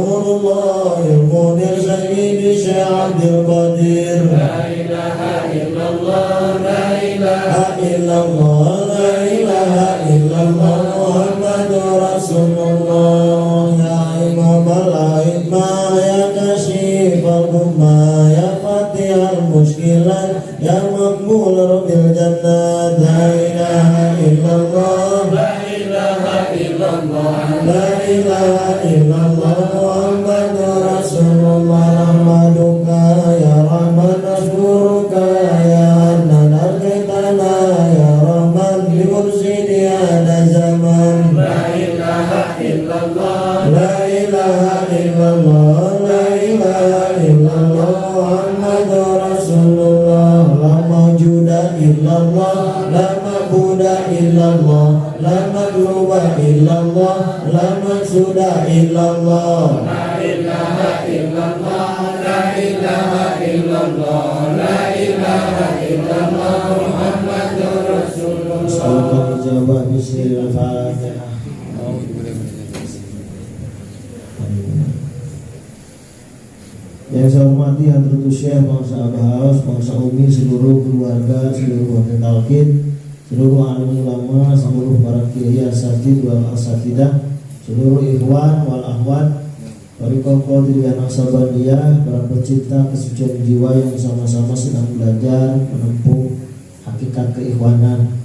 Nurullahil Munir Sayyidi Syekh Abdul Qadir. La ilaha illallah, la ilaha illallah, la ilaha illallah, Muhammadur Rasulullah. Ya imamul a'immah, ya kashifal ummah, ya fatihal muskilat, ya maqbul rabbil jannah. La ilaha illallah, la ilaha illallah, la ilaha illallah, Muhammadur Rasulullah. Nahmaduka ya Rahman, nashkuruka ya Adnan, arqitana ya Rahman, bi mursidi ada zaman. la ilaha illallah, La ilaha illallah, la ilaha illallah, Muhammadur Rasulullah. La mawjuda illallah, la ma'buda illallah, la magluba illallah, la maksuda illallah. la ilaha illallah, la ilaha illallah, la ilaha illallah, Muhammadur Rasulullah. Sallallahu jawab bismillahirrahmanirrahim. Yang saya hormati Hadratus Syekh Bangsa Abahaus, Bangsa Umi, seluruh keluarga, seluruh wakil talqin, seluruh alim ulama, seluruh para kiai asatidz wal asatidah, seluruh ikhwan wal akhwat, Thariqah Qadiriyah Naqsabandiyah, para pecinta kesucian jiwa yang sama-sama sedang belajar menempuh hakikat keikhwanan.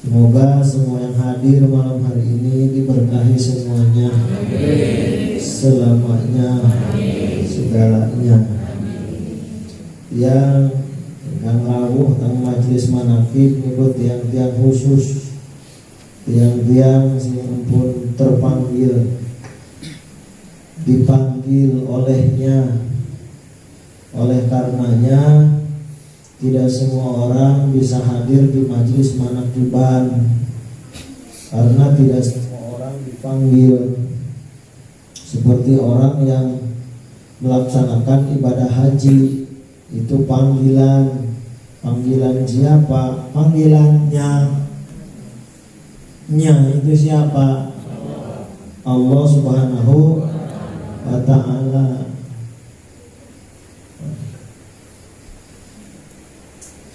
Semoga semua yang hadir malam hari ini diberkahi semuanya, selamanya, segalanya. Yang ingkang rawuh teng majelis manaqib nyebut tiang-tiang khusus, tiang-tiang sing ampun terpanggil, dipanggil olehnya. Oleh karenanya tidak semua orang bisa hadir di majelis manaqiban, karena tidak semua orang dipanggil. Seperti orang yang melaksanakan ibadah haji, itu panggilan. Panggilan siapa? Panggilannya. Nya itu siapa? Allah Subhanahu wa ta'ala.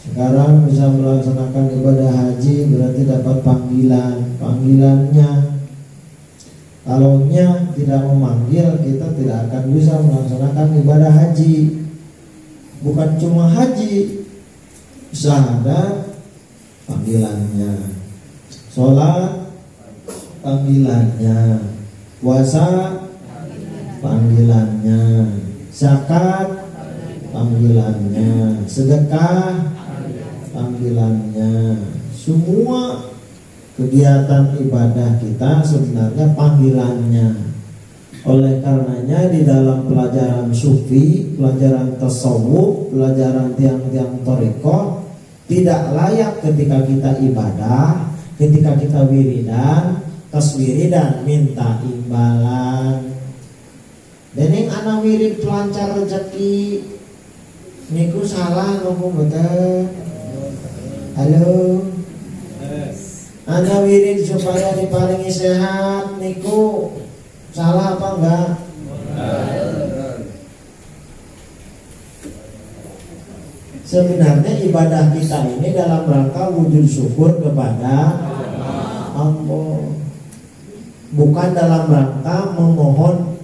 Sekarang bisa melaksanakan ibadah haji berarti dapat panggilan. Panggilannya. Kalau nya tidak memanggil, kita tidak akan bisa melaksanakan ibadah haji. Bukan cuma haji, syahadat panggilannya, sholat panggilannya, puasa panggilannya, zakat panggilannya, sedekah panggilannya. Semua kegiatan ibadah kita sebenarnya panggilannya. Oleh karenanya di dalam pelajaran sufi, pelajaran tasawuf, pelajaran tiang-tiang thariqah, tidak layak ketika kita ibadah, ketika kita wiridan, taswiridan minta imbalan. Dening ana wirid pelancar rezeki niku salah nopo betul. Halo. Ana wirid supaya diparingi sehat niku salah apa enggak? Sebenarnya ibadah kita ini dalam rangka wujud syukur kepada Allah, bukan dalam rangka memohon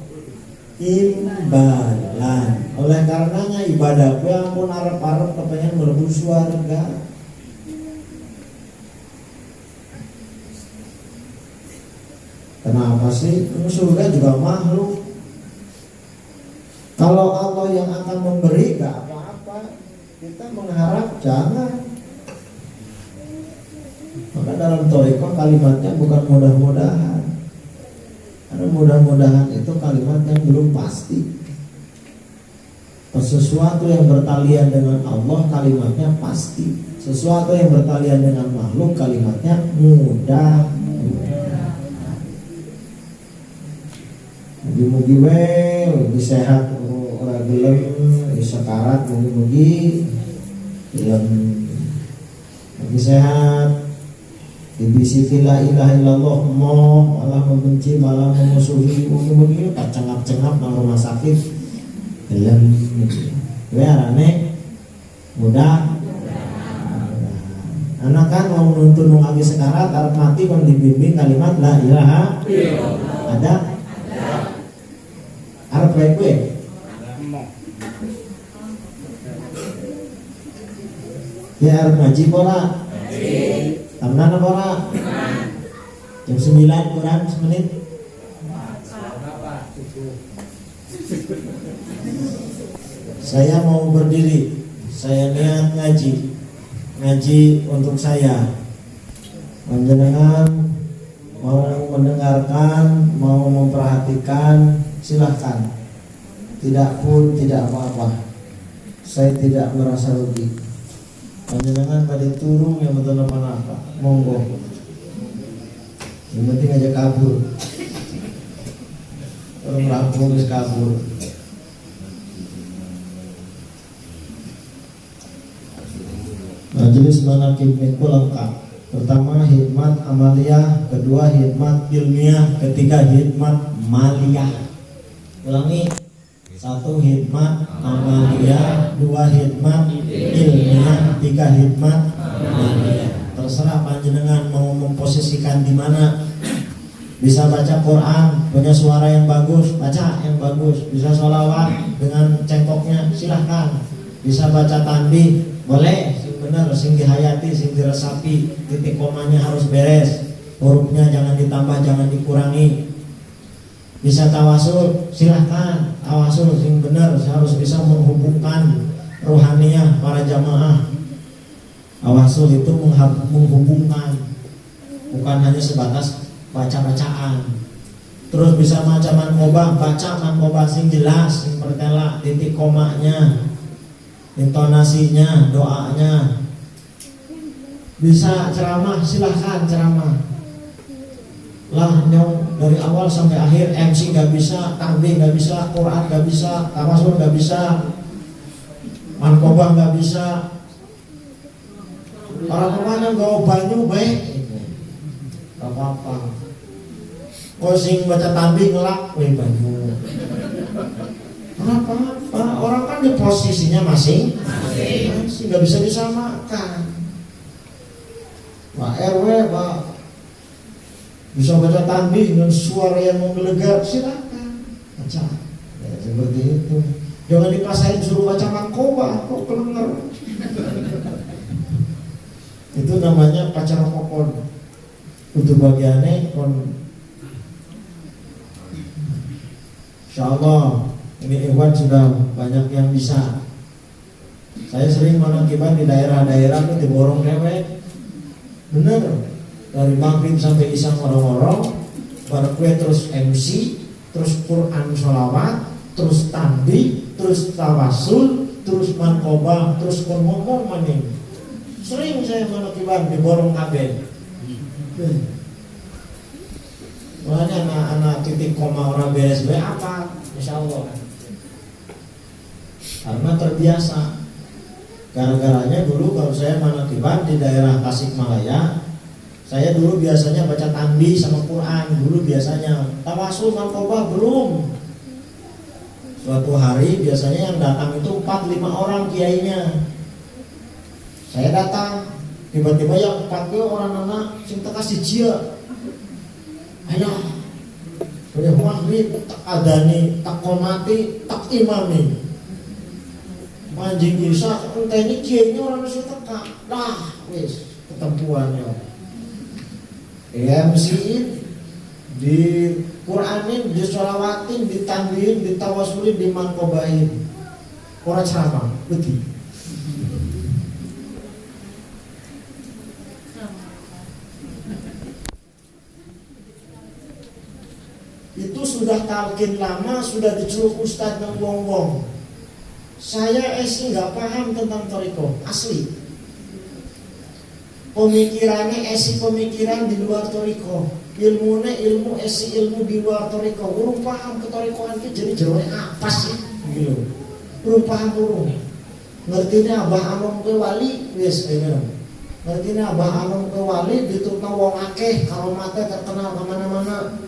imbalan. Oleh karenanya ibadah gue ampun arep-arep kepengen mlebu surga. Kenapa sih? Surga juga makhluk. Kalau Allah yang akan memberi, gak apa-apa. Kita mengharap jangan. Maka dalam thariqah kalimatnya bukan mudah-mudahan. Karena mudah-mudahan itu kalimat yang belum pasti. Sesuatu yang bertalian dengan Allah kalimatnya pasti. Sesuatu yang bertalian dengan makhluk kalimatnya mudah. Mugi-mugi lebih sehat orang gelem di sekarat, mugi-mugi gelem lebih sehat. dibisiki la ilaha illallah malah membenci malah memusuhi mungkin cengap-cengap nang rumah sakit gelem we arane mudah. Anak kan mau nuntun wong lagi sekarat arep mati kon dibimbing kalimat la ilaha illallah. Ada arep bae kowe ya arep ngaji pola temenan apa ora? Jam 9 kurang semenit. Saya mau berdiri. Saya niat ngaji untuk saya. Panjenengan mau mendengarkan, mau memperhatikan, silahkan. Tidak pun tidak apa-apa. Saya tidak merasa rugi. Panjenengan pada turun yang betul apa monggo. Yang penting aja kabur. Orang rampung wis kabur. Majelis manaqib itu lengkap. Pertama hikmat amaliyah, kedua hikmat ilmiah, ketiga hikmat maliyah. Ulangi. 1 hikmat amaliyah, 2 hikmat ilmiah, 3 hikmat maliyah. Terserah panjenengan mau memposisikan di mana. Bisa baca Quran, punya suara yang bagus, baca yang bagus. Bisa sholawat dengan cengkoknya, silahkan. Bisa baca tasbih, boleh. Sing bener, sing dihayati, sing diresapi. Titik komanya harus beres. Hurufnya jangan ditambah, jangan dikurangi. Bisa tawasul, silahkan. Tawasul yang benar harus bisa menghubungkan rohaniyah para jamaah. Tawasul itu menghubungkan, bukan hanya sebatas baca-bacaan. Terus bisa baca manqobah sing jelas, sing pertela, titik komanya, intonasinya, doanya. Bisa ceramah, silahkan ceramah. Lah nyong dari awal sampai akhir MC gak bisa, tasbih gak bisa, Quran gak bisa, tawasul gak bisa, manqobah gak bisa. Para pemana gawa banyu baik, gak apa-apa. Kau sing baca tasbih ngelak, banyu. Gak apa-apa. Orang kan di posisinya masing, gak bisa disamakan. Pak RW, Pak bisa baca tasbih dengan suara yang menggelegar, silakan baca. Ya, seperti itu. Jangan dipaksain suruh baca manqobah, kok kelengar. Itu namanya pacar kokon. Untuk bagiannya kon. Insyaallah ini Iwan sudah banyak yang bisa. Saya sering manaqibah di daerah-daerah itu diborong dewek. Bener. Dari maghrib sampai isya ngorong-ngorong, baru kue terus MC, terus Quran sholawat, terus tasbih, terus tawasul, terus manqobah, terus ngomong maning. Sering saya manaqibah di borong kabeh. Makanya anak-anak titik koma orang beres apa? Insyaallah. Karena terbiasa. Gara-garanya dulu kalau saya manaqibah di daerah Tasikmalaya, saya dulu biasanya baca tasbih sama Quran, dulu biasanya. Tawasul manqobah belum. Suatu hari biasanya yang datang itu 4-5 orang kiainya. Saya datang, tiba-tiba yang 4 orang anak sing teka sijia. Ayo. Sudah maghrib tak adani, tak komati, tak imami. Manjing isa enteni kiainya orang wis teka. Dah, wis ketempuannya. MC-in di Quranin, di sholawatin, di tanbihin, di tawasulin, di manqobahin. Ora ceramah, betul. Itu sudah talqin lama, sudah diceluk ustadz yang wong-wong. Saya nggak paham tentang thariqah, asli. Pemikirannya pemikiran di luar thariqah. Ilmunya ilmu di luar thariqah. Urung paham ke thariqahan itu jadi jeroe apa sih? Gitu. Urung paham urung. Ngertinya Abah Among ke wali, wis kaya Berarti Abah Anum ke wali ditutna wong akeh, kalau mate terkenal kemana-mana.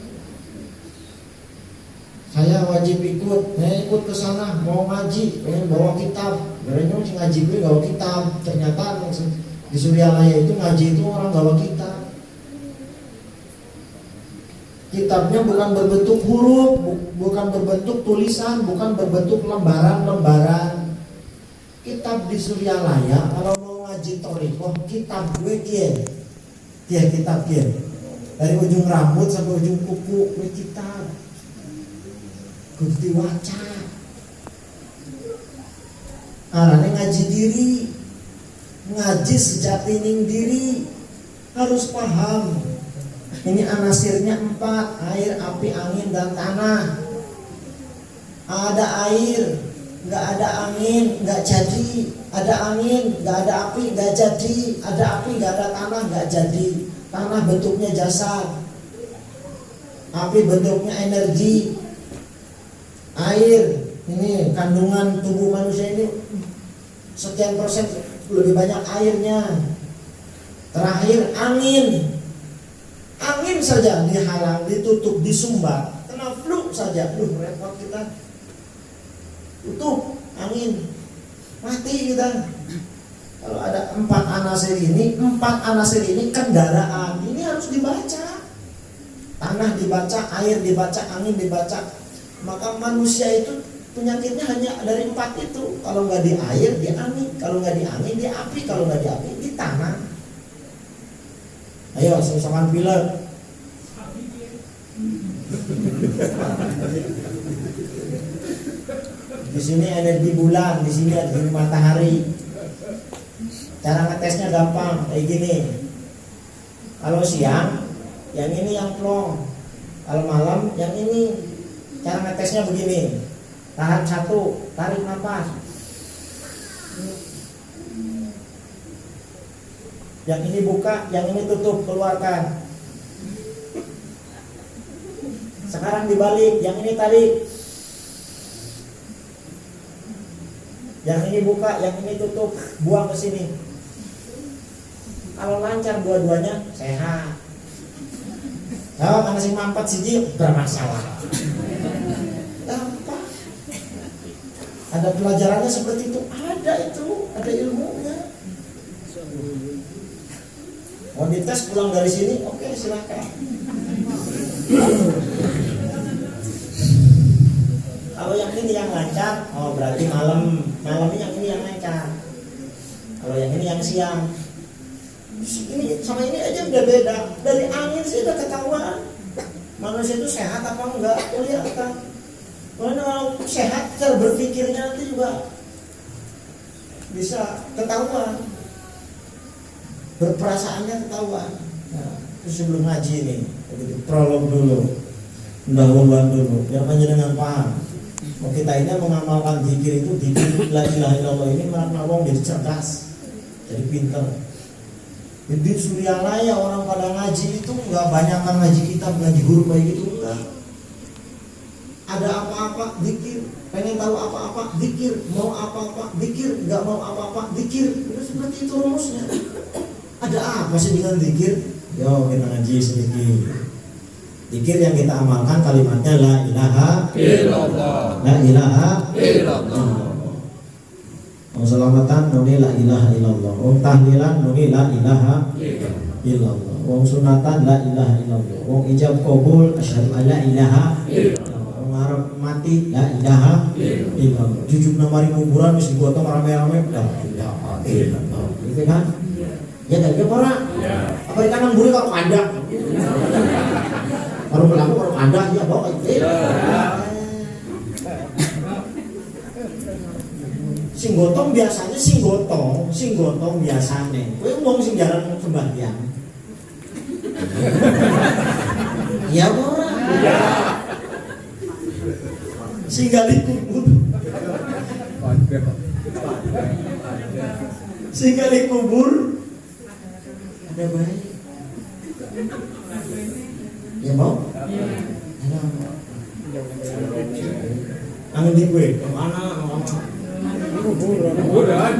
Saya wajib ikut, saya ikut ke sana mau ngaji, pengen bawa kitab. Berarti sih ngaji gue bawa kitab. Ternyata di Suryalaya itu ngaji itu orang bawa kitab. Kitabnya bukan berbentuk huruf, bukan berbentuk tulisan, bukan berbentuk lembaran-lembaran. Kitab di Suryalaya kalau mau ngaji thoriqoh, kitab gue dia kitab dia. Dari ujung rambut sampai ujung kuku gue kitab. Kudu diwaca. Arane ngaji diri, ngaji sejati ning diri, harus paham. Ini anasirnya 4, air, api, angin, dan tanah. Ada air, nggak ada angin, nggak jadi. Ada angin, nggak ada api, nggak jadi. Ada api, nggak ada tanah, nggak jadi. Tanah bentuknya jasad, api bentuknya energi. Air, ini kandungan tubuh manusia ini sekian persen lebih banyak airnya. Terakhir angin. Angin saja dihalang, ditutup, disumbat, kena flu saja, repot kita. Tutup angin, mati kita. Kalau ada 4 anasir ini kendaraan, ini harus dibaca. Tanah dibaca, air dibaca, angin dibaca. Maka manusia itu penyakitnya hanya dari 4 itu. Kalau nggak di air, di angin. Kalau nggak di angin, di api. Kalau nggak di api, di tanah. Ayo, sama-sama pilek. Di sini energi bulan, di sini ada matahari. Cara ngetesnya gampang, kayak gini. Kalau siang, yang ini yang plong. Kalau malam, yang ini. Cara ngetesnya begini. Tahan 1, tarik nafas. Yang ini buka, yang ini tutup, keluarkan. Sekarang dibalik, yang ini tarik. Yang ini buka, yang ini tutup, buang ke sini. Kalau lancar dua-duanya, sehat. Kalau karena si mampet siji bermasalah. Gampang. Ada pelajarannya seperti itu, ada ilmunya. Mau dites pulang dari sini, oke, silakan. Kalau yang ini yang lancar, berarti malamnya yang ini yang lancar. Kalau yang ini yang siang. Ini sama ini aja udah beda. Dari angin sih udah ketahuan manusia itu sehat apa enggak, kelihatan. Kalau sehat, cara berpikirnya nanti juga bisa ketahuan. Berperasaannya ketahuan. Nah, itu sebelum ngaji ini, prolog dulu, pendahuluan dulu, biar panjenengan paham. Mau kita ini mengamalkan zikir itu, zikir la ilaha illallah ini makna wong jadi cerdas, jadi pinter. Di Suryalaya orang pada ngaji itu nggak banyak kan ngaji kitab, ngaji huruf kayak gitu enggak. Ada apa-apa zikir, pengen tahu apa-apa zikir, mau apa-apa zikir, nggak mau apa-apa zikir. Itu seperti itu rumusnya. Ada apa sih dengan zikir? Yo kita ngaji sedikit. Zikir yang kita amalkan kalimatnya la ilaha illallah. La ilaha illallah. Wong selamatan muni la ilaha illallah. Wong tahlilan muni la ilaha illallah. Wong sunatan la ilaha illallah. Wong ijab qabul asyhadu alla ilaha illallah. Wong arep mati la ilaha illallah. Jujuk namari kuburan wis digotong rame-rame la ilaha illallah. Gitu kan? Ya tak ora. Apa di kanan buri karo kandak. Kalau pelaku karo kandak ya bawa sing gotong biasanya sing gotong biasanya. Kowe wong sing jarang sembahyang. Iya ora? Iya. Sing gali kubur. Sing gali kubur. Ada baik. Ya mau? Angin di gue, kemana? Kuburan.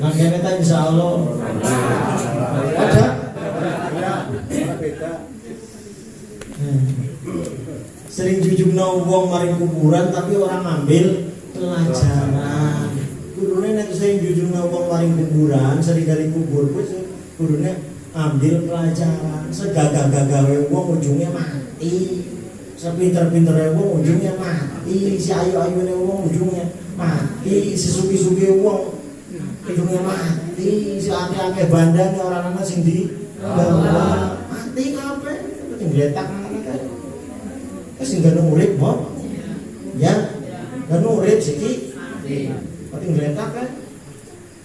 Nah kene ta insyaallah. Ada. Sering jujugna wong maring kuburan tapi orang ngambil pelajaran. Kudune nek sering jujugna wong maring kuburan, sering kali kubur kudune ambil pelajaran. Segagah-gagawe wong ujungnya mati. Sepinter-pintere wong ujungnya mati. Si ayu-ayune wong ujungnya mati. Si sugi-sugi wong ujungnya mati. Si akeh-akeh bandane orang ana sing di bawa mati kabeh. Sing gletak ngene kae. Wis sing gak urip, Bob. Ya. Gak urip siki. Mati gletak kan.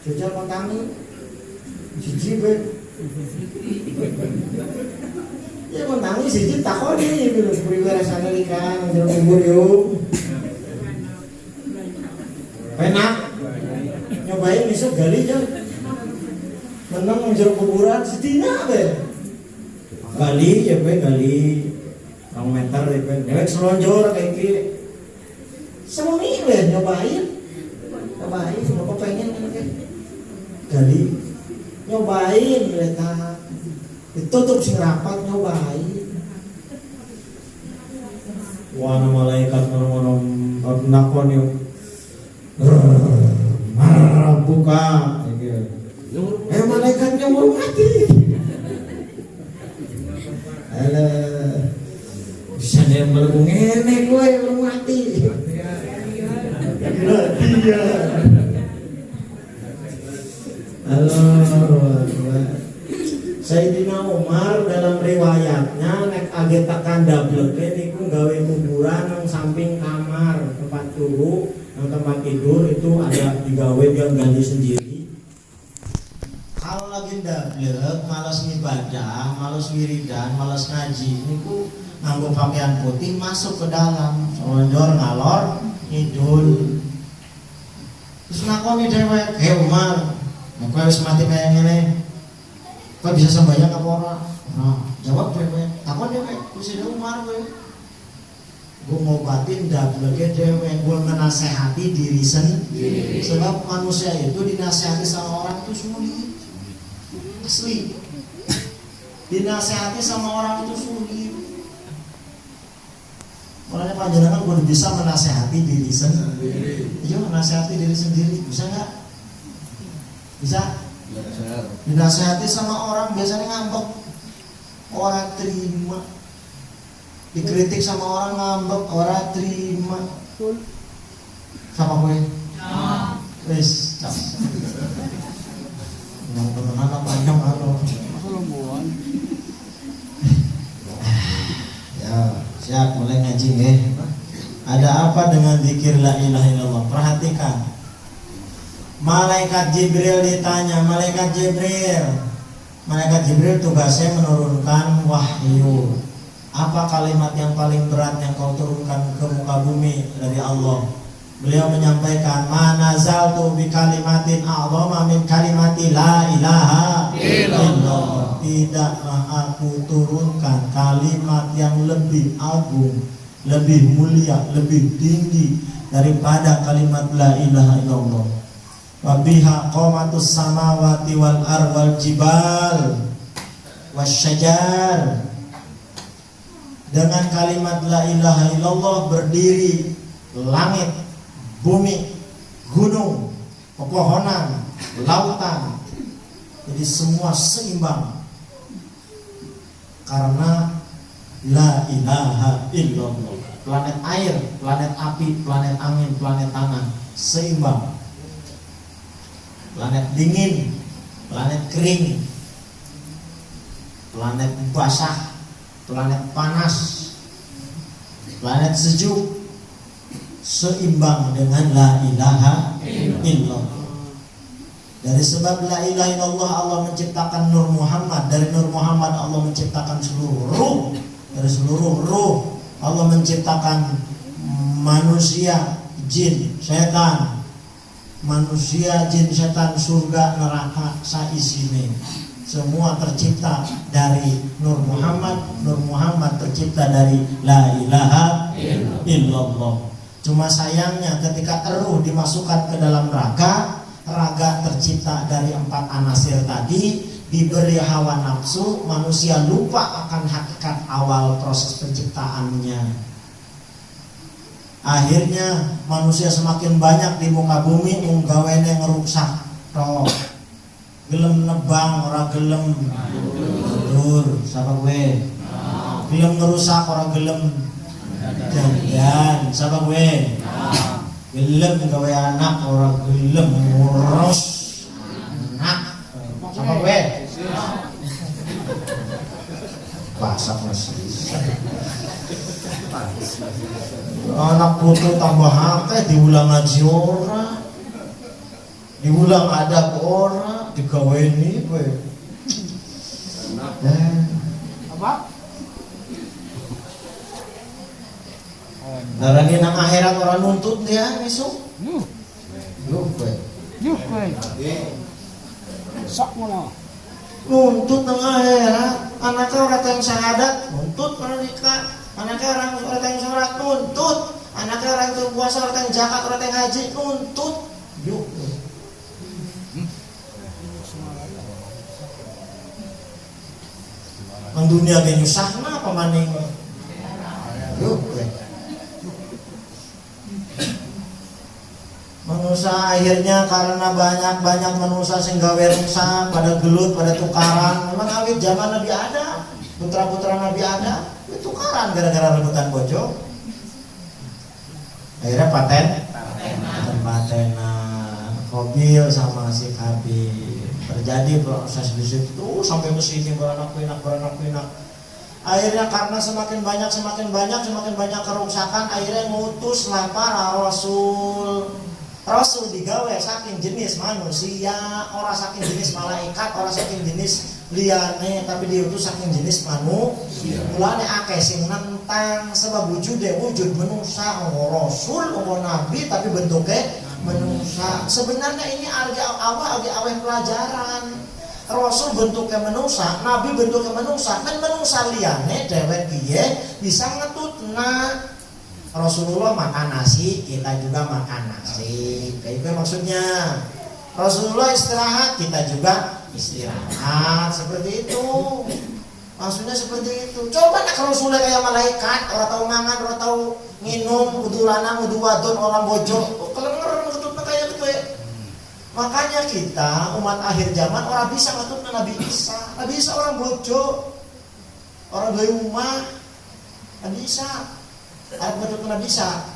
Jajal kontani. Siji bae. Ya mentangi siji takoni gitu priwe rasane ikan njero kubur yo. Penak. Nyobain iso gali aja. Menang njero kuburan sedina bae. Gali ya bae gali 2 meter ya bae. Dewek selonjor kayak iki. Semuanya bae nyobain. Nyobain bapak pengen kan gali. Nyobain letak ditutup sing rapat nyobain. Wah malaikat ngono-ngono nakon yo. Buka. Malaikatnya mau mati. Alah. Bisa dia mlebu ngene kowe mau mati. Iya. Allah. Sayyidina Umar dalam riwayatnya nek age tekan dableke niku gawe kuburan nang samping kamar tempat turu, nang tempat tidur itu ada digawe dia gali sendiri. Kalau lagi dablek, malas ibadah, malas wiridan, malas ngaji, niku nganggo pakaian putih masuk ke dalam, selonjor ngalor ngidul. Terus nakoni dhewek, Umar, nek kowe wis mati kaya ngene, kau bisa sembahyang apa ora? Nah, jawab dewek. Takon dewek, Sayyidina Umar kowe. Gue mau batin dableke dewek, gue menasehati diri sendiri. Sebab manusia itu dinasehati sama orang itu sulit. Asli. Dinasehati sama orang itu sulit. Makanya panjenengan gue bisa menasehati diri sendiri. Iya, menasehati diri sendiri. Bisa nggak? Bisa? Dinasehati sama orang biasanya ngambek, orang terima. Dikritik sama orang ngambek, orang terima. Sama gue? Wis, yang temenan apa yang alo? Ya, siap mulai ngaji nih. Ada apa dengan zikir la ilaha illallah? Perhatikan. Malaikat Jibril ditanya, Malaikat Jibril tugasnya menurunkan wahyu. Apa kalimat yang paling berat yang kau turunkan ke muka bumi dari Allah? Beliau menyampaikan, manazaltu bi kalimatin a'dhama min kalimati la ilaha illallah. Tidaklah aku turunkan kalimat yang lebih agung, lebih mulia, lebih tinggi daripada kalimat la ilaha illallah. Wa biha qamatus samawati wal ard wal jibal wasyajar. Dengan kalimat la ilaha illallah berdiri langit, bumi, gunung, pepohonan, lautan. Jadi semua seimbang karena la ilaha illallah. Planet air, planet api, planet angin, planet tanah seimbang. Planet dingin, planet kering, planet basah, planet panas, planet sejuk seimbang dengan la ilaha illallah. Dari sebab la ilaha illallah Allah menciptakan Nur Muhammad. Dari Nur Muhammad Allah menciptakan seluruh ruh. Dari seluruh ruh Allah menciptakan manusia, jin, setan. Manusia, jin, setan, surga, neraka, saisine. Semua tercipta dari Nur Muhammad. Nur Muhammad tercipta dari la ilaha illallah. Cuma sayangnya ketika ruh dimasukkan ke dalam raga, raga tercipta dari 4 anasir tadi, diberi hawa nafsu, manusia lupa akan hakikat awal proses penciptaannya. Akhirnya manusia semakin banyak di muka bumi, unggawene ngerusak tok. Gelem nebang ora gelem mundur, siapa gue? Gelem ngerusak ora gelem jangan, siapa gue? Gelem gawe anak ora gelem ngurus anak, siapa gue? Pasak masih anak putu tambah akeh diulang ngaji ora, diulang adab ora, digaweni kowe. Apa? Darani nang akhirat ora nuntut dia besok. Yo kowe. Sok ngono. Nuntut nang akhirat, anaknya ora teng syahadat, nuntut ora nikah. Anaknya orang teng sholat, nuntut. Anaknya orang teng puasa, orang teng zakat, orang teng haji, nuntut. Yuk. Nang dunia ge nyusahna apa maning? Yuk. Manusia akhirnya karena banyak manusia sing gawe rusak, pada gelut, pada tukaran. Memang awit zaman Nabi Adam, putra-putra Nabi Adam tukaran gara-gara rebutan bojo. Akhirnya patenan Qabil sama si Habil. Terjadi proses di situ sampai ke sini beranak pinak. Akhirnya karena semakin banyak kerusakan, akhirnya ngutuslah para Rasul digawe saking jenis manusia, orang saking jenis malaikat, orang saking jenis liyane, tapi diutus saking jenis manusia. Mulane akeh sing nentang sebab wujud manusia, rasul, nabi tapi bentuknya manusia. Sebenarnya ini awal pelajaran. Rasul bentuknya manusia, nabi bentuknya manusia, kan manusia liyane dewek piye bisa ngetutna. Rasulullah makan nasi, kita juga makan nasi. Kayak itu maksudnya. Rasulullah istirahat, kita juga istirahat. Seperti itu. Maksudnya seperti itu. Coba nak Rasulullah kayak malaikat, orang tahu mangan, orang tahu minum, kudu lanang, kudu wadon, orang bojo. Kelengeran ngetutna kayak gitu ya. Makanya kita umat akhir zaman orang bisa ngetutna Nabi Isa. Nabi Isa orang bojo, orang dari rumah, Nabi Isa. Arep betul kena bisa.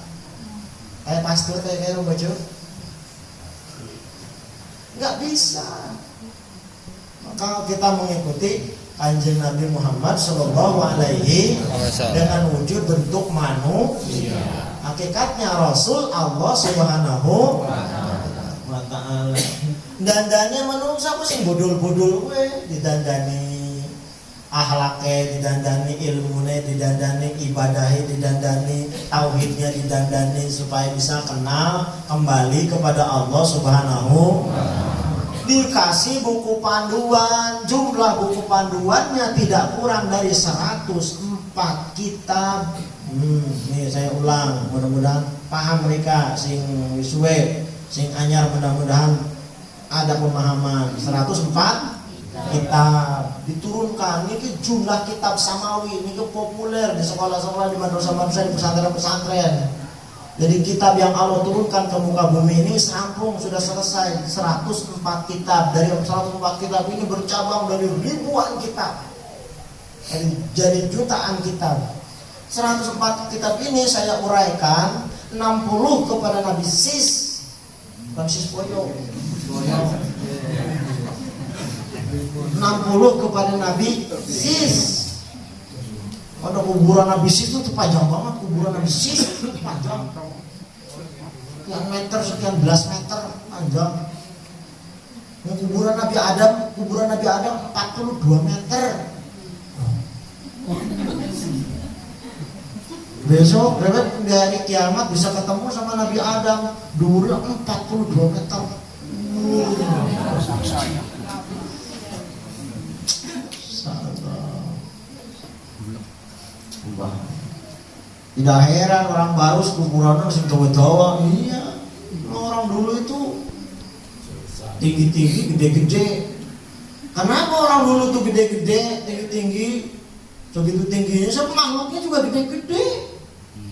Kayak pastor kayak rumah baju. Enggak bisa. Maka kita mengikuti Kanjeng Nabi Muhammad Sallallahu Alaihi dengan wujud bentuk manusia. Hakikatnya Rasul Allah Subhanahu wa Ta'ala. Dandane manusia ku sing bodol-bodol kowe didandani. Akhlaknya didandani, ilmunya didandani, ibadahnya didandani, tauhidnya didandani supaya bisa kenal kembali kepada Allah Subhanahu. Dikasih buku panduan, jumlah buku panduannya tidak kurang dari 104 kitab. Nih saya ulang, mudah-mudahan paham mereka sing suwe, sing anyar, mudah-mudahan ada pemahaman. 104 kitab diturunkan. Ini jumlah kitab samawi, ini populer di sekolah-sekolah, di madrasah-madrasah, di pesantren-pesantren. Jadi kitab yang Allah turunkan ke muka bumi ini serampung sudah selesai 104 kitab. Dari 104 kitab ini bercabang dari ribuan kitab, jadi jutaan kitab. 104 kitab ini saya uraikan 60 kepada Nabi Sis, bukan Sis Boyo. 60 kepada Nabi Sis. Ada kuburan Nabi Sis itu panjang banget, kuburan Nabi Sis itu panjang. Sekian meter, sekian belas meter panjang. Kuburan Nabi Adam 42 meter. Besok di hari kiamat bisa ketemu sama Nabi Adam, durnya 42 meter. Tidak heran orang baru kuburannya masih dawa-dawa. Iya, orang dulu itu tinggi-tinggi, gede-gede. Kenapa orang dulu tuh gede-gede, tinggi-tinggi, segitu tingginya, makhluknya juga gede-gede.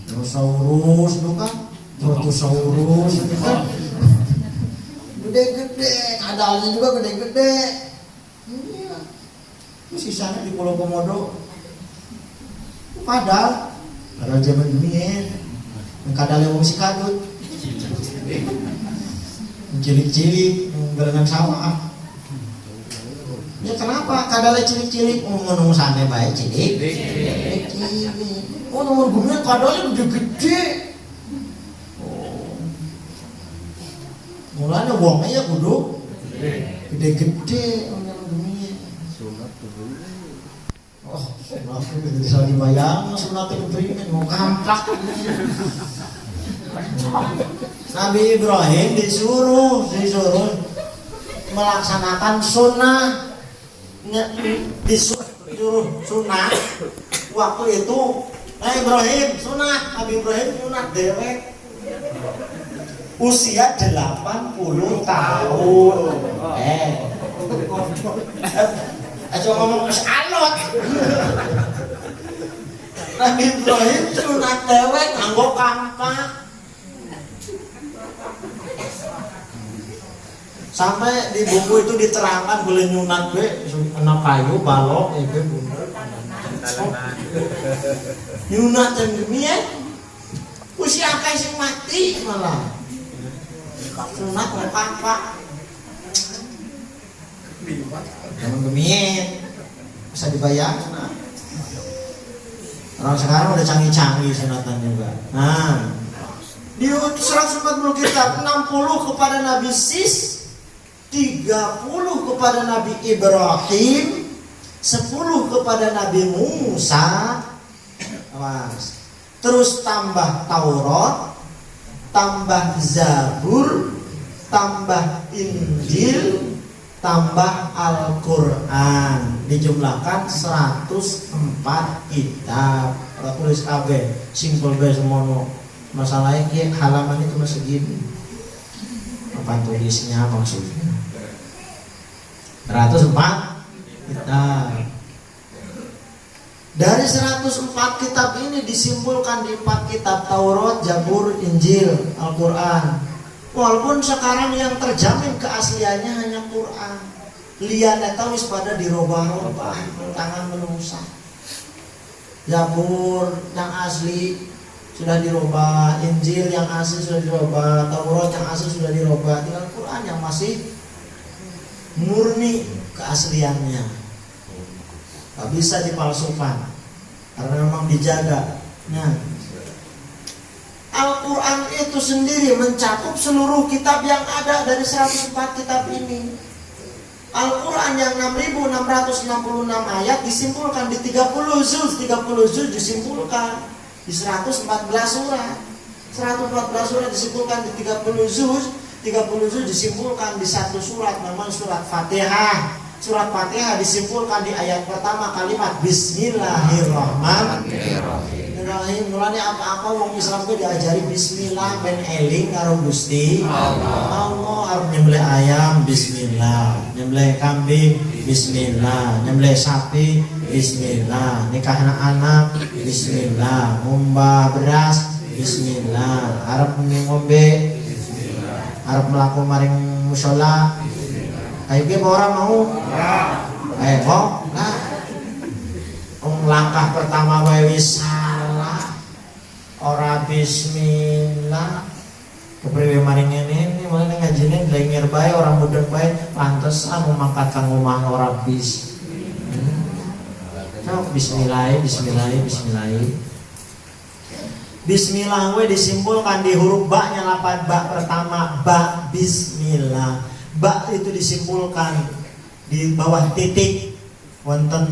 Dinosaurus itu kan, Brontosaurus itu kan, gede-gede, kadalnya juga gede-gede. Iya. Itu sisanya di Pulau Komodo. Padahal zaman dunia, kadalnya wong si kadut, cilik-cilik, gelengan sawah. Ya kenapa? Kadalnya cilik-cilik, ngomong sana baik cilik. Oh nomor bumi kadalnya gede-gede. Mulanya wongnya ya kudu gede-gede nomor bumi. Oh, sunat itu bisa dibayang, sunat itu pengen mau kampak. Nabi Ibrahim disuruh melaksanakan sunnah, disuruh sunnah. Waktu itu, Ibrahim sunat, Nabi Ibrahim sunat dewek. Usia 80 tahun. Aja ngomong alot. Nabi Ibrahim sunat dewek nganggo kampak. Sampai di buku itu diterangkan boleh nyunat be, kena kayu balok ya be bundar. Nyunat dan demian. Usia akeh sing mati malah. Sunat oleh kampak. Jangan gemien, bisa dibayangkan. Nah. Orang sekarang udah canggih-canggih sunatan juga. Nah, di 140 kitab 60 kepada Nabi Sis, 30 kepada Nabi Ibrahim, 10 kepada Nabi Musa. Awas. Terus tambah Taurat, tambah Zabur, tambah Injil, tambah Al-Quran, dijumlahkan 104 kitab. Kalau tulis KB, simpel be semono. Masalahnya ki halaman itu masih segini. Apa tulisnya maksudnya? 104 kitab. Dari 104 kitab ini disimpulkan di 4 kitab Taurat, Zabur, Injil, Al-Quran. Walaupun sekarang yang terjamin keasliannya hanya Quran. Lian eta wis pada dirobah-robah tangan manusia. Zabur yang asli sudah dirobah, Injil yang asli sudah dirobah, Taurat yang asli sudah dirobah, tinggal Quran yang masih murni keasliannya. Gak bisa dipalsukan karena memang dijaga. Nah, Al-Quran itu sendiri mencakup seluruh kitab yang ada dari 104 kitab ini. Al-Quran yang 6.666 ayat disimpulkan di 30 juz. 30 juz disimpulkan di 114 surat. 114 surat disimpulkan di 30 juz. 30 juz disimpulkan di satu surat, namanya surat Fatihah. Surat Fatihah disimpulkan di ayat pertama kalimat Bismillahirrahmanirrahim. Mulane apa-apa wong Islam ku diajari bismillah ben eling karo Gusti Allah. Arep nyembelih ayam bismillah, nyembelih kambing bismillah, nyembelih sapi bismillah, nikahna anak bismillah, ngumbah beras bismillah, arep ngombe bismillah, arep mlaku maring musala ayo ge orang mau? Mau? Nah, langkah pertama wae wis salah, ora bismillah. Kepriwe maring ngene mulane ngajine denger bae orang mudeng bae pantesan mangkat kang omah ora bis. Bismillah, bismillah, bismillah. Bismillah we disimpulkan di huruf ba-nya lapan ba pertama, ba bismillah. Ba itu disimpulkan di bawah titik wonten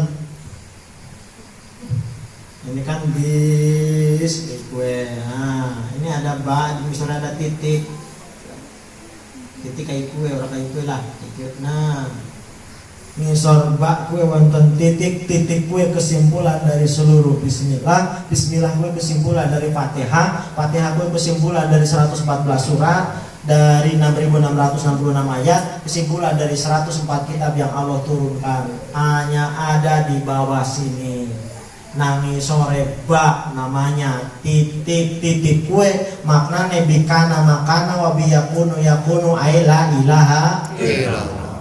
ini kan bis kue. Nah, ini ada ba, misalnya ada titik kayak kue, orang kayak kue lah. Nah, ngisor ba kue wonten titik kue kesimpulan dari seluruh bismillah. Bismillah kue kesimpulan dari Fatihah. Fatihah kue kesimpulan dari 114 surat. dari 6.666 ayat, kesimpulan dari 104 kitab yang Allah turunkan hanya ada di bawah sini. Nangi sore bak namanya titik kue maknane bikana makana wa biyakunu yakunu ay la ilaha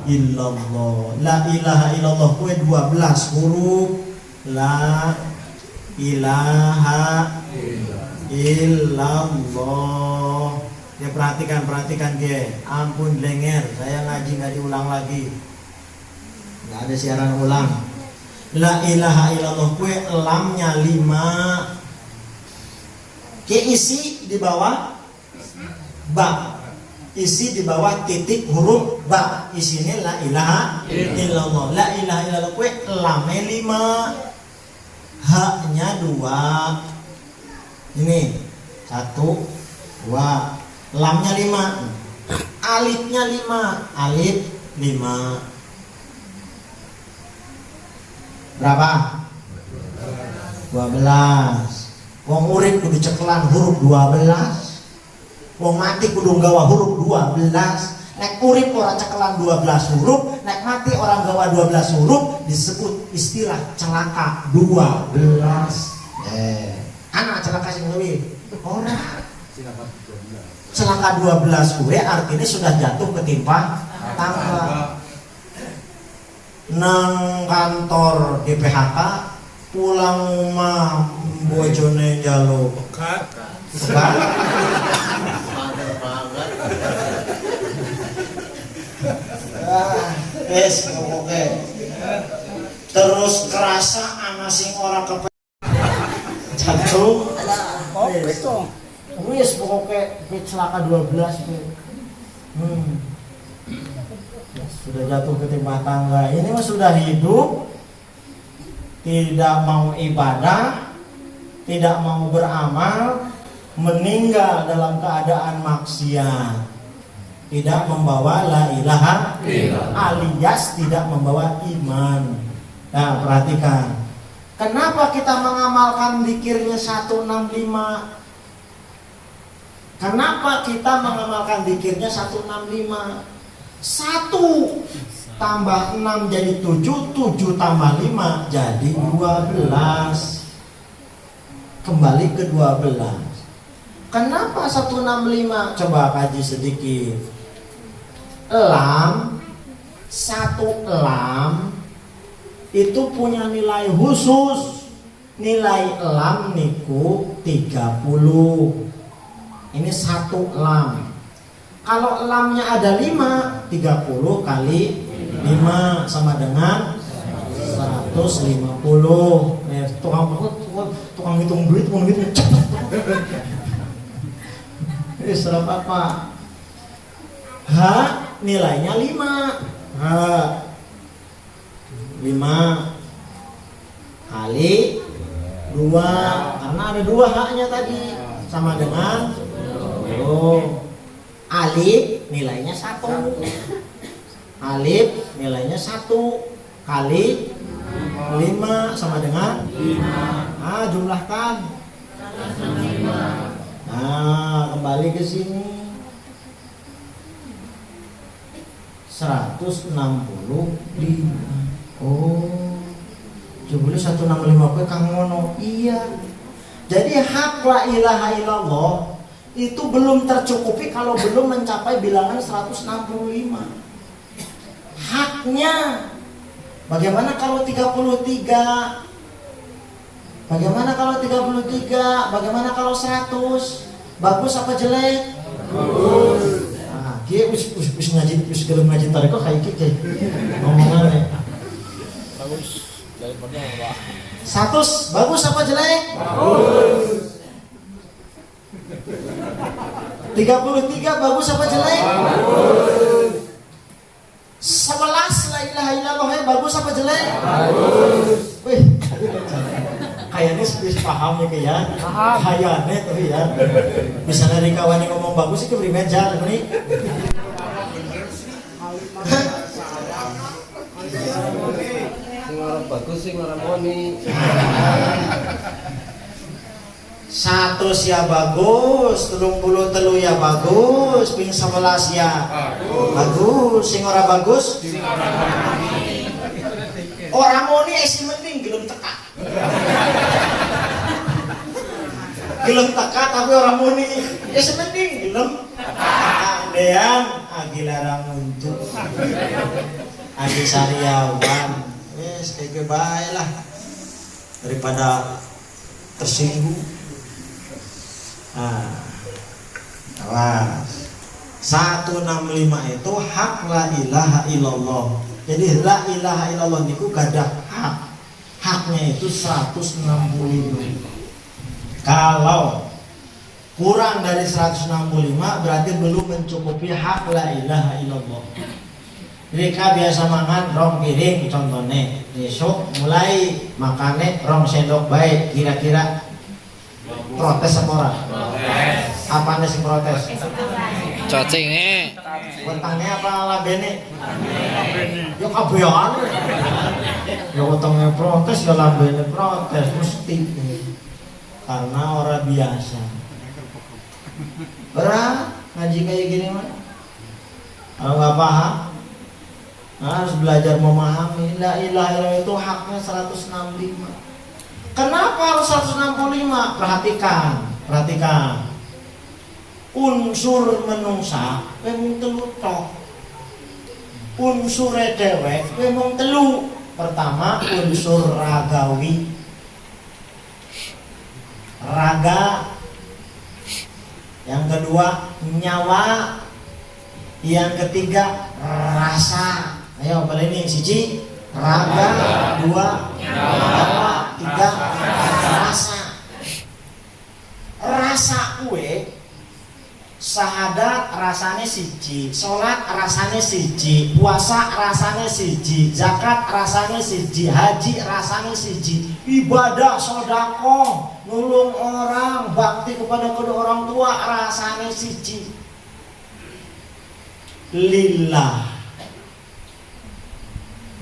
illallah. La ilaha illallah kue 12 huruf. La ilaha illallah. Ya perhatikan ke. Ampun denger, saya ngaji nggak diulang lagi. Nggak ada siaran ulang. La ilaha illallah kue lamnya 5. Ke isi di bawah ba. Isi di bawah titik huruf ba. Isinya la ilaha illallah. La ilaha illallah kue lamnya 5. Haknya 2. Ini 1 2. Lamnya 5, alifnya 5, alif 5. Berapa? 12. Wong urip kudu cekelan huruf 12. Wong mati kudu nggawa huruf 12. Nek urip ora cekelan 12 huruf, nek mati orang gawa 12 huruf disebut istilah celaka 12. Anak celaka sing leuwih. Ora. Celaka 12 kue artinya sudah jatuh ketimpa tangga. Nang kantor di PHK, pulang rumah bojone jalo pekat. Oke. Terus kerasa anak sing ora kepe jatuh. Wis pokoknya celaka 12 sudah jatuh ketimpa tangga. Ini mah sudah hidup, tidak mau ibadah, tidak mau beramal, meninggal dalam keadaan maksiat, tidak membawa la ilaha alias tidak membawa iman. Nah perhatikan, kenapa kita mengamalkan zikirnya 165? Kenapa kita mengamalkan zikirnya 165? 1 tambah 6 jadi 7, 7 tambah 5 jadi 12. Kembali ke 12. Kenapa 165? Coba kaji sedikit. Lam, 1 lam itu punya nilai khusus. Nilai lam niku 30. Ini 1 lam. Kalau lamnya ada 5, 30 kali 5 sama dengan 150. Tukang hitung duit, tukang duit serap apa? H nilainya 5. H 5 kali 2 karena ada 2 haknya tadi sama dengan alif nilainya 1. Alif nilainya 1 kali 5 sama dengan 5. Jumlahkan. Kembali ke sini. 165. Jebule 165 kowe kang ngono. Iya. Jadi hak la ilaha illallah itu belum tercukupi kalau belum mencapai bilangan 165. Haknya bagaimana kalau 33? Bagaimana kalau 33? Bagaimana kalau 100? Bagus apa jelek? Bagus. Nah, dia wis ngaji, wis gelem ngaji tarekat kayak iki ngomongannya. Bagus. Daripada apa? 100 bagus apa jelek? Bagus. 33 bagus apa jelek? Bagus. 11 la ilaha illallah bagus apa jelek? Bagus. Wih, kayaknya wis paham ya kayak kayaknya tuh ya. Bisa dari kawan yang ngomong bagus itu beri meja nih. Bagus sih ngarang moni. 100 ya bagus, 33 ya bagus, ping 11 ya bagus, sing ora bagus orang moni esi mending gelem teka. Gelem teka tapi orang muni esi mending gelem deang agilarang untuk agi sariawan wis kege bae lah daripada tersinggung. Awas 165 itu hak la ilaha illallah. Jadi la ilaha illallah niku gadah hak. Haknya itu 165. Kalau kurang dari 165 berarti belum mencukupi hak la ilaha illallah. Mereka biasa makan rong piring contohnya. Besok mulai makannya rong sendok baik. Kira-kira protes apa ora? Apane sing protes? Cacinge. Wetenge apa lambene? Ya kabehan. Ya wetenge protes ya lambene protes mesti. Karena orang biasa. Berat ngaji kayak gini mah. Kalau nggak paham, harus belajar memahami. La ilaha illallah itu haknya 165. Kenapa harus 165? Perhatikan. Unsur menungsa memang telu tok. Unsur dewek memang telu. Pertama unsur ragawi. Raga. Yang kedua nyawa. Yang ketiga rasa. Ayo boleh nih siji raga, dua nyawa, tiga rasa. Rasa kue syahadat rasanya siji, sholat rasanya siji, puasa rasanya siji, zakat rasanya siji, haji rasanya siji, ibadah, sodako, nulung orang, bakti kepada kedua orang tua rasanya siji. Lillah,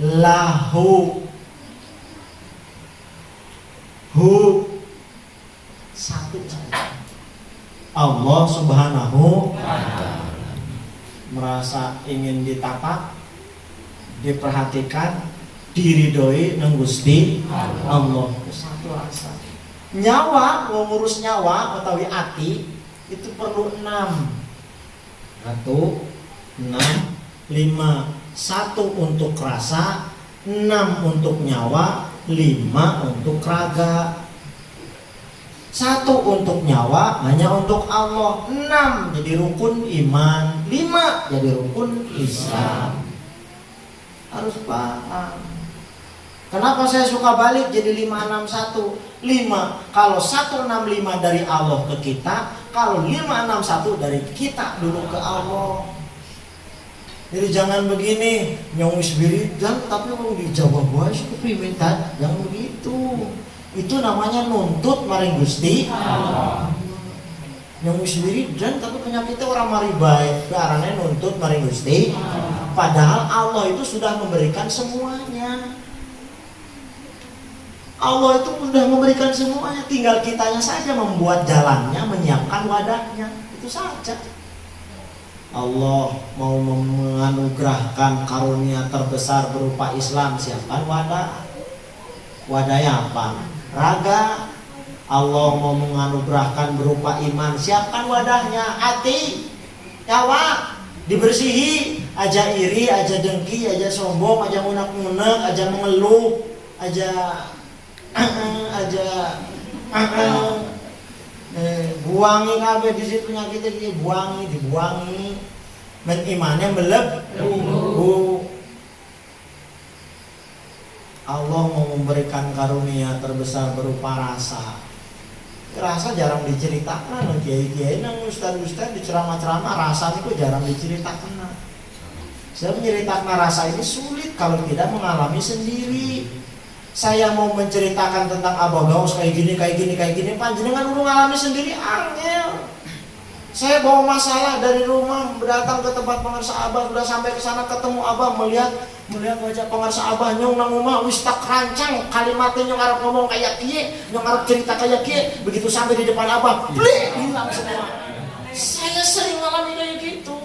lahu, hu, satu saja. Allah subhanahu merasa ingin ditapak, diperhatikan, diridhoi nang Gusti Allah. Satu rasa. Nyawa, mau ngurus nyawa utawi ati itu perlu 6. 1, 6, 5. 1 untuk rasa, 6 untuk nyawa, 5 untuk raga. 1 untuk nyawa, hanya untuk Allah. 6 jadi rukun iman, 5 jadi rukun Islam. Harus paham. Kenapa saya suka balik jadi 561? 5 kalau 165 dari Allah ke kita, kalau 561 dari kita dulu ke Allah. Jadi jangan begini nyawis wiridan tapi mau dijawab gua kepriwe tadi, jangan begitu. Itu namanya nuntut maring Gusti Allah. Nyawis wiridan tapi penyakitnya orang mari baik, karena nuntut maring Gusti. Padahal Allah itu sudah memberikan semuanya. Allah itu sudah memberikan semuanya, tinggal kitanya saja membuat jalannya, menyiapkan wadahnya. Itu saja. Allah mau menganugerahkan karunia terbesar berupa Islam, siapkan wadah. Wadahnya apa? Raga. Allah mau menganugerahkan berupa iman, siapkan wadahnya. Hati, nyawa, dibersihi. Aja iri, aja dengki, aja sombong, aja munak-munak, aja mengeluh, aja buangi kabeh di situ penyakitnya dia dibuangi. Men imannya melebu. Allah mau memberikan karunia terbesar berupa rasa. Rasa jarang diceritakan nang kiai-kiai, nang ustaz-ustaz di ceramah-ceramah rasa itu jarang diceritakan. Saya menceritakan rasa ini sulit kalau tidak mengalami sendiri. Saya mau menceritakan tentang Abah Gaus kayak gini, panjenengan udah ngalami sendiri angel. Saya bawa masalah dari rumah, datang ke tempat pengersa Abah, sudah sampai ke sana ketemu Abah, melihat melihat wajah pengarsa abah nyong nang rumah wis tak rancang kalimatnya nyong arep ngomong kayak kiye, nyong arep cerita kayak kiye, begitu sampai di depan abah, blik hilang semua. Saya sering ngalamin kayak gitu.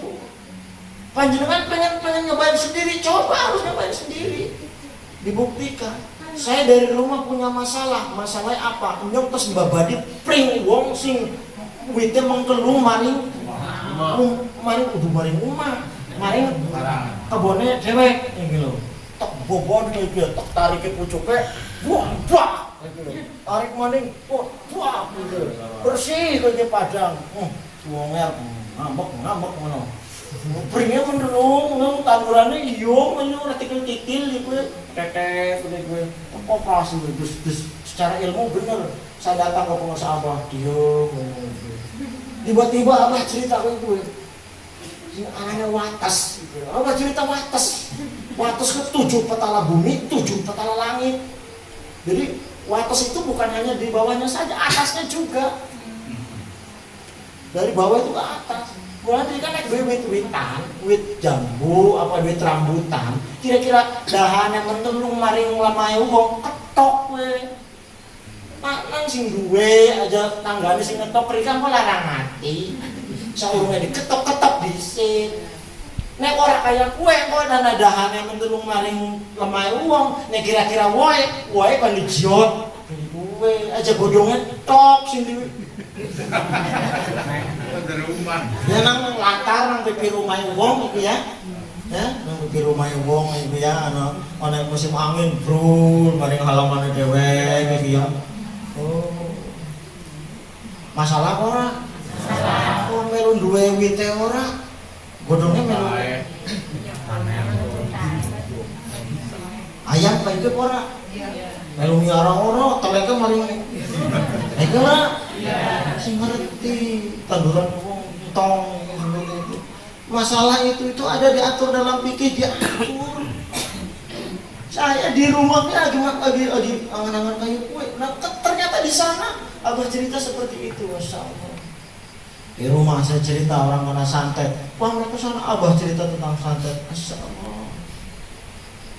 Panjenengan pengen nyobain sendiri, coba harus nyobain sendiri. Dibuktikan. Saya dari rumah punya masalahnya apa? Nyong terus babadi pring wong sing wite mengkelu maring maring umah, maring kebone dewek iki lho. Tok bobon iki tok tarik ke pucuke, buah iki lho. Tarik maning, buah gitu. Bersih kaya padang. Wonge ngambek ngono. Pringnya menurung, tandurannya iyo, menurung titil iku tetes kuwi operasi terus secara ilmu bener. Saya datang ke pengusaha abah, dia tiba-tiba abah cerita ke gue, si anaknya wates, abah cerita wates ke 7 petala bumi, 7 petala langit. Jadi wates itu bukan hanya di bawahnya saja, atasnya juga. Dari bawah itu ke atas. Gua nanti kan naik wit-witan, wit jambu, apa wit rambutan. Kira-kira dahan yang mentelung maring lamai wong ketok we. Nang sing duwe aja tanggane sing ngetok perikan kok larang mati. Saurunge diketok-ketok dhisik. Nek ora kaya kowe kok dana dahan yang mentelung maring lamai wong, nek kira-kira woe kan dijiot. Kowe aja bodonge tok sing duwe. Ya nang latar nang pipi rumah wong iki ya. Ya, nang pipi rumah wong iki ya ana musim angin brul maring halamane dhewek iki ya. Oh. Masalah ora? Masalah. Oh, melu duwe wite ora? Godhonge melu. Ayam pa iki ora? Melu miara ora, teleke maring. Iki ora? Sing ngerti tanduran wong tong seperti itu. Masalah itu ada diatur dalam fikih, diatur. Saya di rumahnya lagi angan-angan kayu kue. Nah, ternyata di sana abah cerita seperti itu, masya Allah. Di rumah saya cerita orang mana santet. Wah, mereka sana abah cerita tentang santet, masya Allah.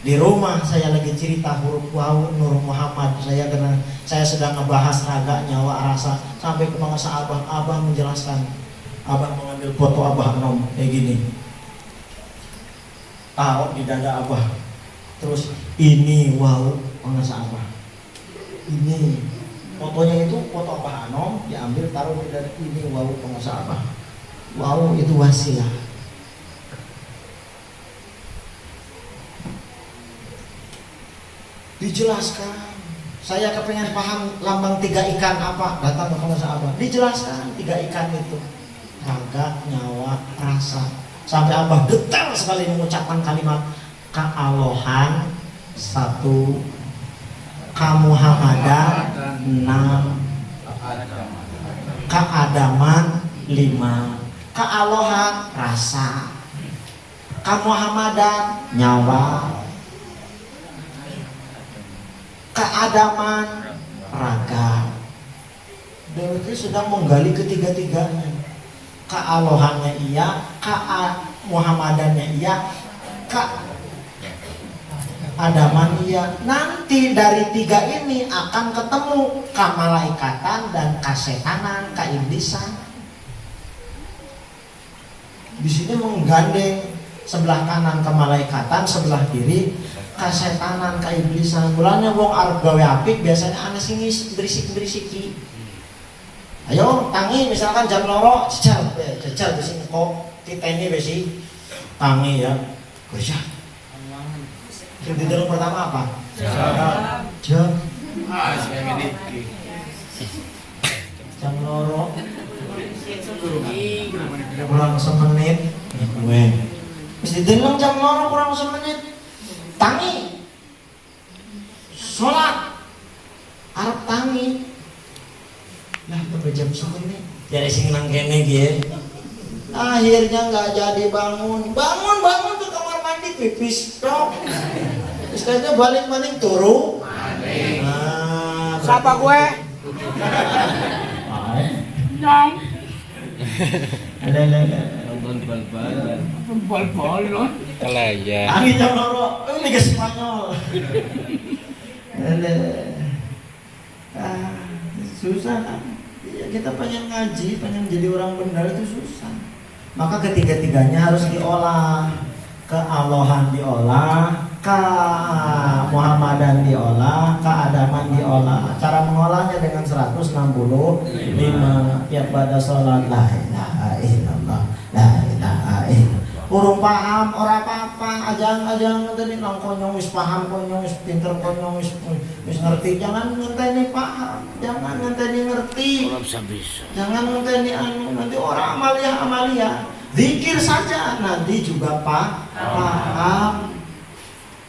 Di rumah saya lagi cerita huruf waw Nur Muhammad. Saya sedang ngebahas raga nyawa rasa sampai ke mangsa abah menjelaskan. Abah mengambil foto abah nom kayak gini. Taruh di dada abah. Terus ini waw mangsa abah. Ini fotonya itu foto abah nom diambil taruh di dada ini waw mangsa abah. Waw itu wasilah. Dijelaskan, saya kepengen paham lambang 3 ikan apa, datang ke pengusaha abah, dijelaskan 3 ikan itu raga, nyawa, rasa, sampai abah detail sekali mengucapkan kalimat kealohan 1, kamuhamadan 6, keadaman 5, kealohan rasa, kamuhamadan nyawa, keadaman raga. Dewi sedang menggali ketiga-tiganya. Kealohannya iya, Muhammadannya iya, keadaman iya. Nanti dari 3 ini akan ketemu kamalaikatan dan kasetanan, keiblisan. Di sini menggandeng sebelah kanan kemalaikatan, sebelah kiri kasetanan, keiblisan. Mulanya wong arep gawe apik biasanya ana sing berisik-berisiki. Ayo tangi misalkan jam loro jajal di sini kok titeni wis tangi ya. Kerja. Sing ditelung pertama apa? Jam. Jam loro. Kurang semenit. Wis ditelung jam loro kurang semenit. Tangi, sholat, arep tangi, lah sampai jam 9 nih, jadi sing nang kene gitu. Akhirnya nggak jadi bangun ke kamar mandi pipis dong. Istilahnya balik-balik turu. Nah, siapa gue? Nyong. Ada. Bal-balon. Kelaya. Angin yang loro, ini ke Spanyol. Susah kan? Ya, kita pengen ngaji, pengen jadi orang benar itu susah. Maka ketiga-tiganya harus diolah. Kealahan diolah, Muhammadan diolah, keadaman diolah. Cara mengolahnya dengan 165 ya pada sholat la ilaha illallah, la ilaha illallah. Urung paham ora apa-apa, ajang tadi nang konyong wis paham, konyong wis pinter, konyong wis ngerti. Jangan ngenteni paham, jangan ngenteni ngerti. Jangan ngenteni nanti orang amalia. Zikir saja nanti juga paham.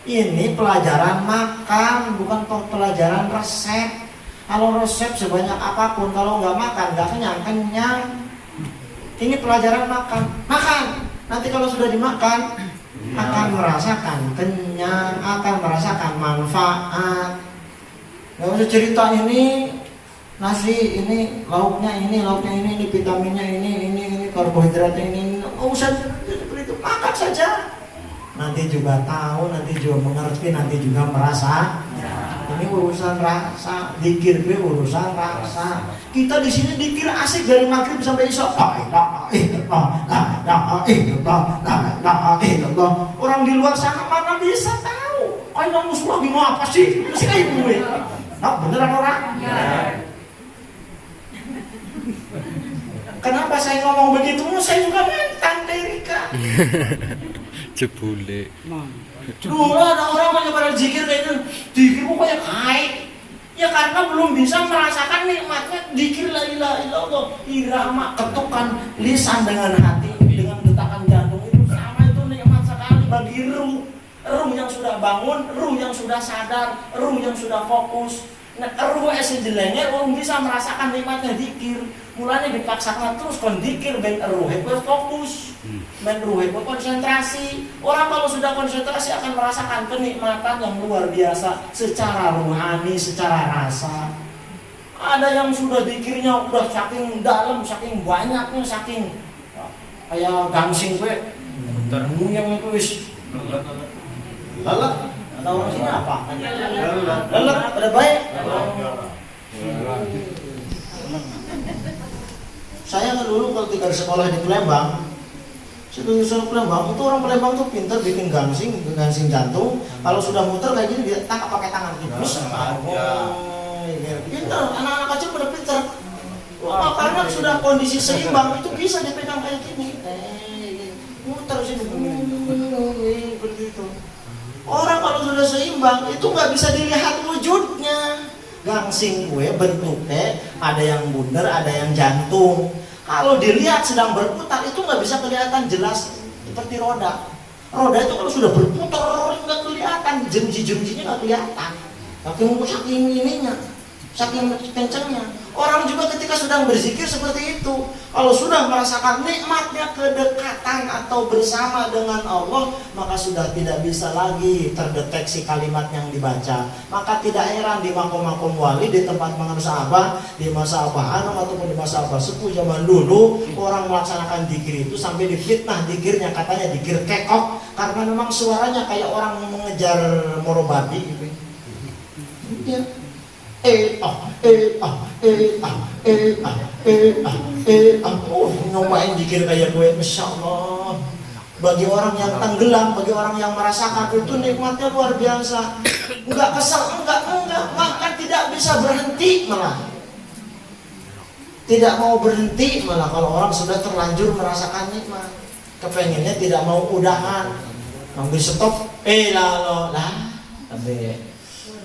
Ini pelajaran makan, bukan pelajaran resep. Kalau resep sebanyak apapun, kalau nggak makan nggak kenyang. Ini pelajaran makan. Nanti kalau sudah dimakan akan merasakan kenyang, akan merasakan manfaat. Nggak usah cerita ini nasi, ini lauknya ini vitaminnya ini karbohidratnya ini. Nggak usah seperti itu, makan saja. Nanti juga tahu, nanti juga mengerti, nanti juga merasa. Ini urusan rasa, dikir gue urusan rasa. Kita di sini dikir asik dari maghrib sampai isya. Orang di luar sana mana bisa tahu? Kayak musuh lagi mau apa sih? Mesti kayak gue. Nah, beneran orang? Kenapa saya ngomong begitu? Saya juga mantan Erika. Jebule. Dulu ada orang banyak pada zikir kayak itu, zikir pokoknya kait. Ya karena belum bisa merasakan nikmatnya zikir la ilaha illallah. Irama ketukan lisan dengan hati, dengan detakan jantung itu sama, itu nikmat sekali bagi ruh yang sudah bangun, ruh yang sudah sadar, ruh yang sudah fokus. Nah, ruh sejelengnya belum bisa merasakan nikmatnya zikir. Mulanya dipaksakan terus kon zikir ben ruh fokus, ben ruh konsentrasi. Orang kalau sudah konsentrasi akan merasakan kenikmatan yang luar biasa secara rohani, secara rasa. Ada yang sudah zikirnya udah saking dalam, saking banyaknya, saking kayak gangsing gue. Yang itu wis lalat. Ada orang sini apa? Lalat, ada baik. Saya kan dulu ketika sekolah di Palembang, sekolah Palembang itu orang Palembang tuh pintar bikin gangsing jantung. Kalau sudah muter kayak gini dia tangkap pakai tangan gitu. Pintar, anak-anak kecil pada pintar. Karena sudah kondisi seimbang itu bisa dipegang kayak gini. Muter sini, begitu. Orang kalau sudah seimbang itu nggak bisa dilihat wujudnya. Gangsing gue bentuknya ada yang bundar, ada yang jantung. Kalau dilihat sedang berputar itu nggak bisa kelihatan jelas seperti roda. Roda itu kalau sudah berputar nggak kelihatan, jemji-jemjinya nggak kelihatan. Saking ininya, saking kencangnya. Orang juga ketika sedang berzikir seperti itu, kalau sudah merasakan nikmatnya kedekatan atau bersama dengan Allah, maka sudah tidak bisa lagi terdeteksi kalimat yang dibaca. Maka tidak heran di makom-makom wali, di tempat sahabat, di masa Abah Anam ataupun di masa Abah Sepuh zaman dulu, orang melaksanakan zikir itu sampai difitnah zikirnya, katanya zikir kekok, karena memang suaranya kayak orang mengejar morobadi gitu. Ya. Nyobain dikir kayak gue, Masya Allah. Bagi orang yang tenggelam, bagi orang yang merasakan itu nikmatnya luar biasa. Enggak kesel, enggak, bahkan tidak bisa berhenti malah. Tidak mau berhenti malah kalau orang sudah terlanjur merasakan nikmat. Kepengennya tidak mau udahan. Ngambil stop, tapi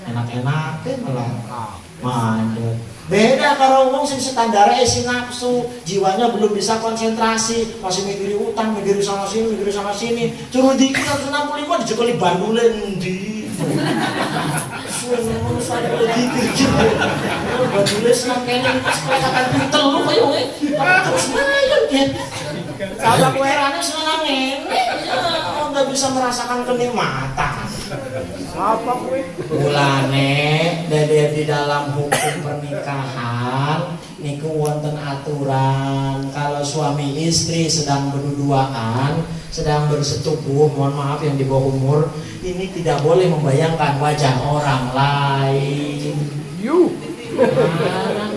enak-enak malah manjat. Beda kalau ngomong sing standar isi nafsu, jiwanya belum bisa konsentrasi, masih mikirin utang, mikirin sana sini. Curu dikit 165 dijekali bandule endi. Suwe saya dikit juga. Bandule senang kene pas kelihatan pintel lu koyo terus main kan. Kalau kuerane senang ngene, enggak bisa merasakan kenikmatan. Apa gue? Mulane dede di dalam hukum pernikahan niku wonten aturan kalau suami istri sedang berduaan, sedang bersetubuh, mohon maaf yang di bawah umur, ini tidak boleh membayangkan wajah orang lain. Larang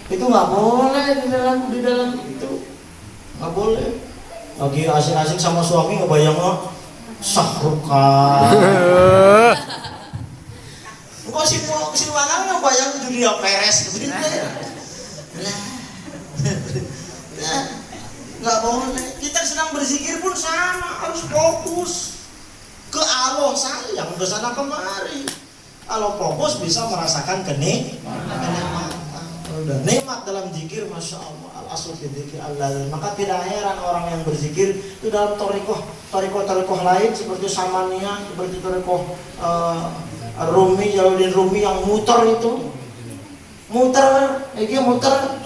itu nggak boleh di dalam itu, nggak boleh. Lagi asik-asik sama suami ngebayang Sahrukan. Kok si lanang ngebayang Julia Perez begitu ya? Nggak boleh. Kita sedang berzikir pun sama, harus fokus ke Allah sayang ke sana kemari. Kalau fokus bisa merasakan kenikmatan. Nikmat dalam zikir, masya Allah. Allah. Maka tidak heran orang yang berzikir itu dalam torikoh lain seperti Samaniyah, seperti torikoh Rumi, Jalaluddin Rumi yang muter itu, muter,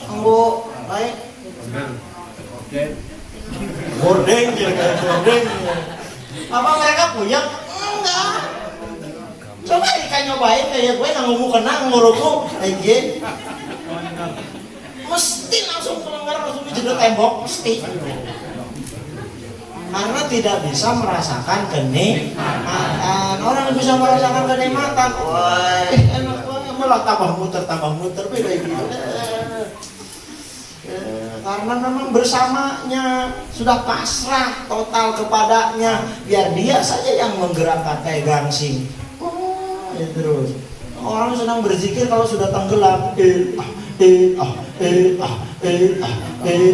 anggo baik, gordeng, apa mereka punya? Enggak. Coba ikan nyobain kayak gue ngomong kena nguruku, mesti langsung melanggar, langsung dijedot tembok, mesti. Karena tidak bisa merasakan kenikmatan. Orang yang bisa merasakan kenikmatan, wah enak banget, malah tambah muter beda gitu. Karena memang bersamanya sudah pasrah total kepadanya, biar dia saja yang menggerakkan kayak gangsing. Ya terus orang sedang berzikir kalau sudah tenggelam,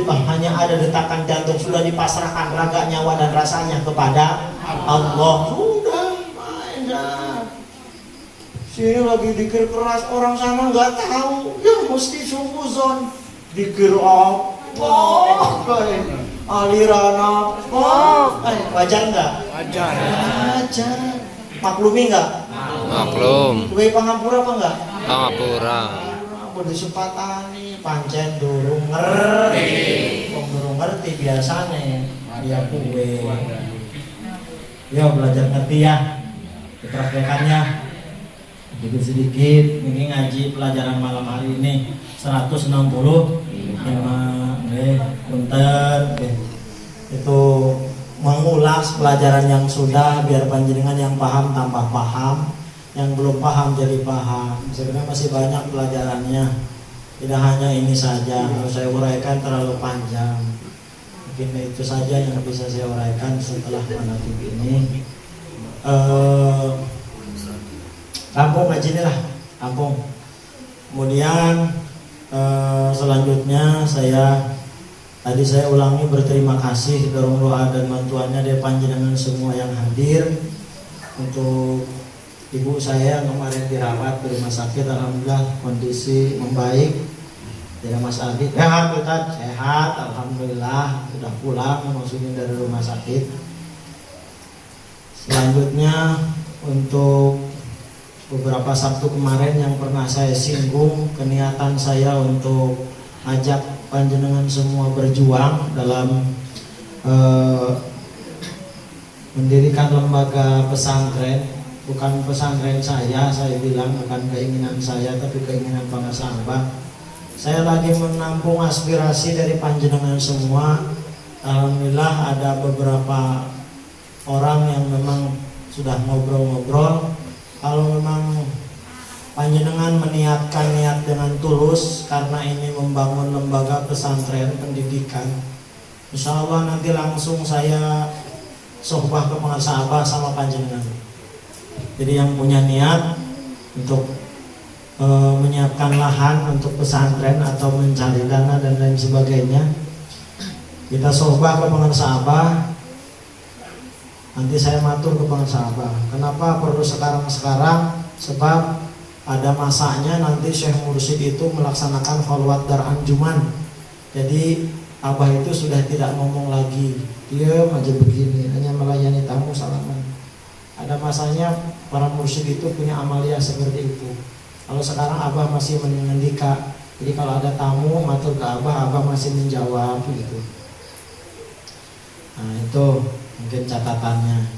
hanya ada detakan jantung, sudah dipasrahkan raga, nyawa dan rasanya kepada Allah. Sudah main dah. Sini lagi dikir keras, orang sana nggak tahu, ya mesti suzon dikir apa, aliran apa, wajar nggak? Wajar. Maklumi nggak? Maklum. Kue pangampura apa enggak? Pangampura. Bodi sepatani pancen durung ngerti. Wong durung ngerti biasane dia kue. Yo belajar ngerti ya. Dipraktekannya. Sedikit sedikit ini ngaji pelajaran malam hari ini 160 punten itu mengulas pelajaran yang sudah biar panjenengan yang paham tambah paham, yang belum paham jadi paham. Sebenarnya masih banyak pelajarannya, tidak hanya ini saja. Kalau saya uraikan terlalu panjang, mungkin itu saja yang bisa saya uraikan setelah manatib ini. Rampung ngaji ini lah, rampung. Kemudian selanjutnya tadi saya ulangi berterima kasih dorong doa dan bantuannya dari panjenengan semua yang hadir untuk ibu saya yang kemarin dirawat di rumah sakit. Alhamdulillah kondisi membaik. Tidak Mas Adi sehat, sehat, alhamdulillah sudah pulang maksudnya dari rumah sakit. Selanjutnya untuk beberapa Sabtu kemarin yang pernah saya singgung, keniatan saya untuk ajak panjenengan semua berjuang dalam mendirikan lembaga pesantren. Bukan pesantren saya bilang bukan keinginan saya, tapi keinginan para sahabat. Saya lagi menampung aspirasi dari panjenengan semua. Alhamdulillah ada beberapa orang yang memang sudah ngobrol-ngobrol. Kalau memang panjenengan meniatkan niat dengan tulus karena ini membangun lembaga pesantren pendidikan, insya Allah nanti langsung saya sohbah ke pengasabah sama panjenengan. Jadi yang punya niat untuk menyiapkan lahan untuk pesantren atau mencari dana dan lain sebagainya, kita sohbah ke pengasabah. Nanti saya matur ke pengasabah. Kenapa perlu sekarang? Sebab ada masanya nanti Syekh Mursyid itu melaksanakan khalwat dar anjuman. Jadi Abah itu sudah tidak ngomong lagi, dia aja begini, hanya melayani tamu salaman. Ada masanya para mursyid itu punya amalia seperti itu. Kalau sekarang Abah masih mengendika, jadi kalau ada tamu matur ke Abah masih menjawab gitu. Nah itu mungkin catatannya.